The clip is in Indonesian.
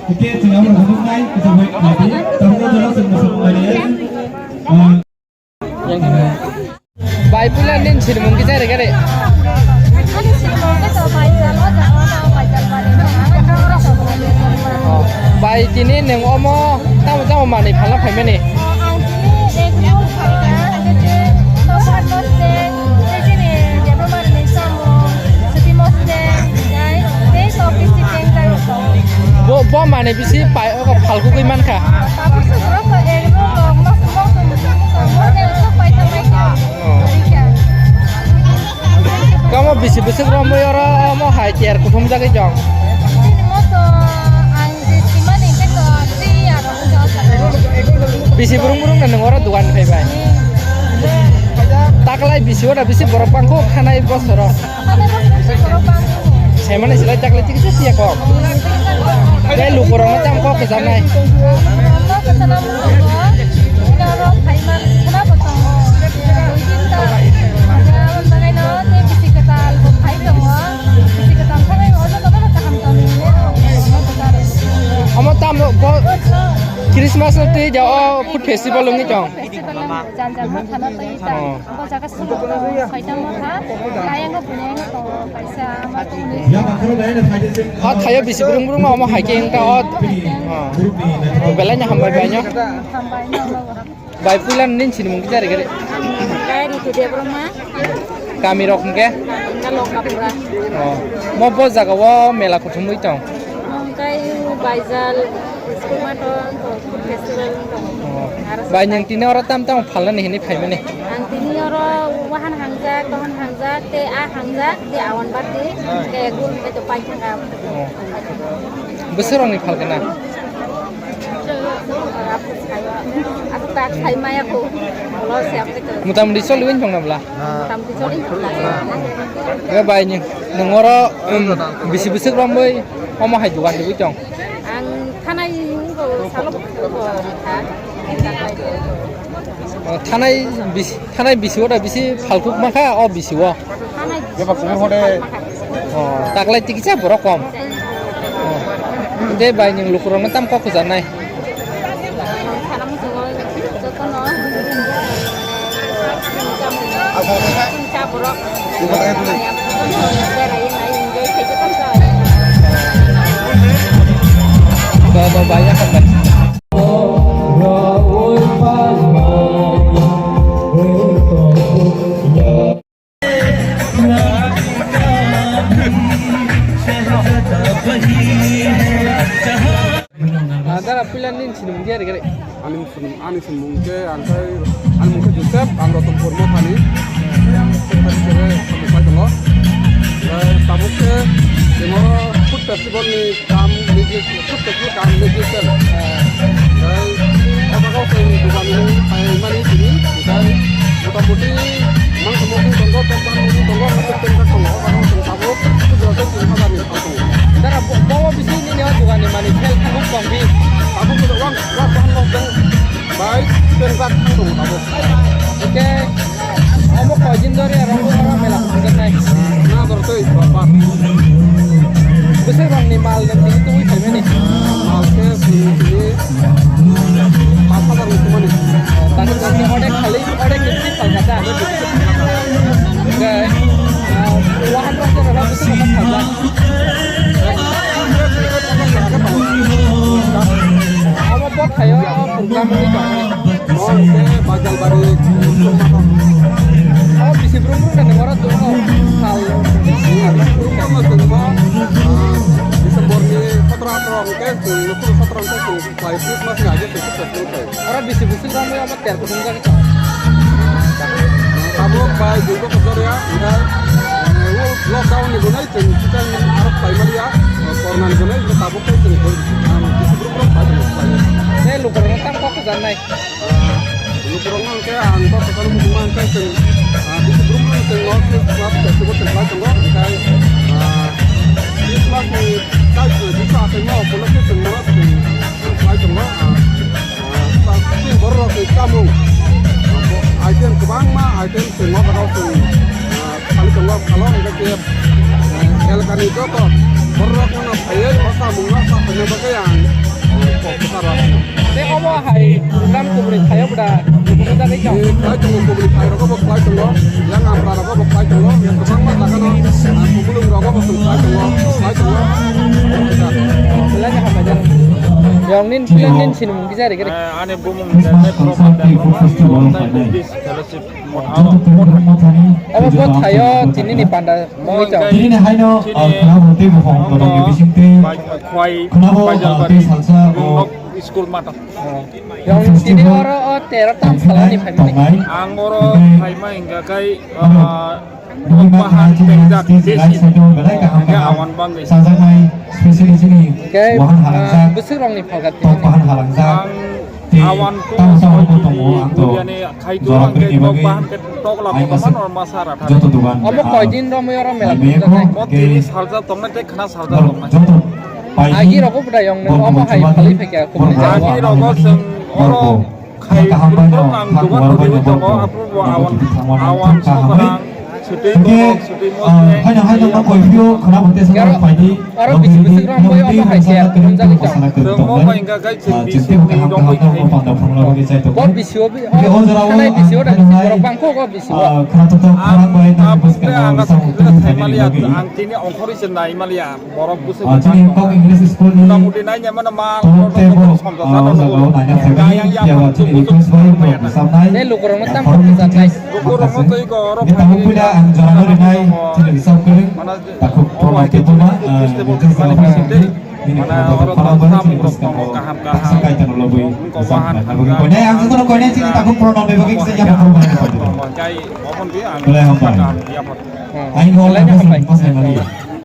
Oke, jangan berhenti, kita baik lagi. Tamu adalah semua kalian. Yang ini. Baik pula nih sih mungkin saya regare. Oh, baik ini neng omo tamu mana nih paling paling nih. Bo mana bisi pai oh palku kiman kah? Kamu bisi bisi kamu yara mau hajar kutum jaga jong. Bisi burung-burung dan orang tuan bye. Tak lagi bisi orang bisi borok pangku karena ibu soro. Saya mana sih lagi caklit itu sih ya kok. Kayak lu kurang macam kok ke sana. Kamu tamu kok Christmas nanti jauh food festival lagi jong. Oh, saya bisa burung-burung mau hiking ke ot. Belanya hambai banyak. Baik pulang nih sini mungkin cari kali. Kami rok mungkin. Oh, mau bos jaga wa mela kutumui jong. Baizal Skumaton festival banyak tini orang tam falan ini payment nih. Tini orang wahan hangjak te a hangjak di awan bati kayak gun itu panjang kau. Besar orang nih fal kena. Aku tak saya maya aku kalau siap itu. Mutam disolin jong nabla. Mutam disolin Ya banyak. Nengoro bisi-bisi rambai. Mau hajuan di jong. Tanai itu saluk tanai bisi ora bisi falkuk maka oh bisi wa. Ya pak semua hode. Oh, taklay tikisa borok kom. Oh. Ide banyak lukurang tam kok kesanai. Ada banyak kan. Ada pilihan ini sini mungkin ada kali. Ani mungkin angkai Joseph angro tempur mo pani yang sebenarnya sampai tengok. Tamu ke demoro food festival ni kam music food festival kam music kan. Apa kau sini bukan ini mani sini bukan muta-muti mang semua tonggo masuk tengah tonggo kalau tamu itu berarti cuma kami tamu. Dara bawa bisi ini lewat bukan ni mani sel kamu kongbi. Tamu sudah uang baik tengah tonggo tamu. Oke. Kamu kau jindori orang melah bukan naik. Nah berarti bapak. Besar bang ni mal dan tinggi tu wih ni. Mal ke sini apa baru cuma ni. Tadi nanti order kali order kecil kalau kata. Oke. Wahan rasa orang itu bukan saja. Kamu buat kayo program ni jangan. Oh, ini bajal balik. Oh, bisi burung dan orang tu hal. Sama semua Desember ni 17 orang ke 17 orang ke flight Christmas ni aja itu. Orang bisi kamu apa tiar kutungan kita. Kamu baik juga kerja ya. Udah lockdown ni guna itu kita harap primary ya. Corona ni guna itu tabuk itu. Desember pada. Saya lupa tentang kok ke sana. Lu kurang ke angka kalau hubungan ke Desember itu tengok festival tempat tengok kai Christmas ni kai bisa tengok pula ke tengok kai tengok pasti baru ke kamu item kebang mah item tengok kalau kali tengok kalau enggak ke elkan itu kok baru kan apa ya masa bunga sampai bagai yang Pesara. Te omo hai program kubri thayo bda lukuro jagi jong. Di flight tunggu kubli flight rokok flight tunggu, yang amra rokok flight tunggu, yang kebang mah lakan kubulung rokok flight tunggu. Belanja habajar. Yang nin filan nin sini mungkin jari kiri. Ane bumung Christmas Consulting for Festival of Night. Omo buat thayo tini ni panda moi jong. Jadi ni hai no kenapa nanti bukan kalau di bising ti Kwai kenapa Bajalbari ti salsa School mata. Yang tini oro tera tam salah ni family. Angoro Haima hingga kai bahan pendak desi awan banggai. salsa mai spesial di sini Kayak bahan halangsa besar orang ni pagat top bahan halangsa Awan tu tahu tahu aku temu aku yani kai tu ang kai bahan ke tok la paman or masara thare. jodoh tuan omo koi din ro moi oro mela Meko Mo tini salsa tongna te khana salsa tongna. jodoh agi roko bda yang nen omo hai phali phekya kumni Agi jawa. rogo seng oro kai purpur ang duwan odi tongo apu awan sobrang suti mo hai na koi video kenapa nanti sekarang pagi Oro bisik-bisik ram boy omo hai sia kun jagi jong. mo pa hingga kai jadi sing bukan ni dong hal yang pandang formula bagi saya tu Bor bisio bi kanai bisio da bisio bangko ko bisio. karena tutup orang baik dan bos Apre kan anga bisa sakira untuk thaimalia lagi ang tini ongkhori sen nai malia borok buse jadi kau English school ni mudah nai nyamana ma tolong tebo samja kalau sana nanya family ya waktu ini terus baik untuk sampai Ne lukuro no tam ko sanai. Lukur mo toi ko oro kita tahu pula ang jalan dari nai tidak bisa kering takut promo itu mah mungkin kalau masih ini kalau kalau banyak sih terus kalau paksa kaitan lebih besar nah bagi kau yang satu kau yang sini takut promo bagi saya yang promo itu kai opon bi ang boleh apa ya pot aing orang yang pas pas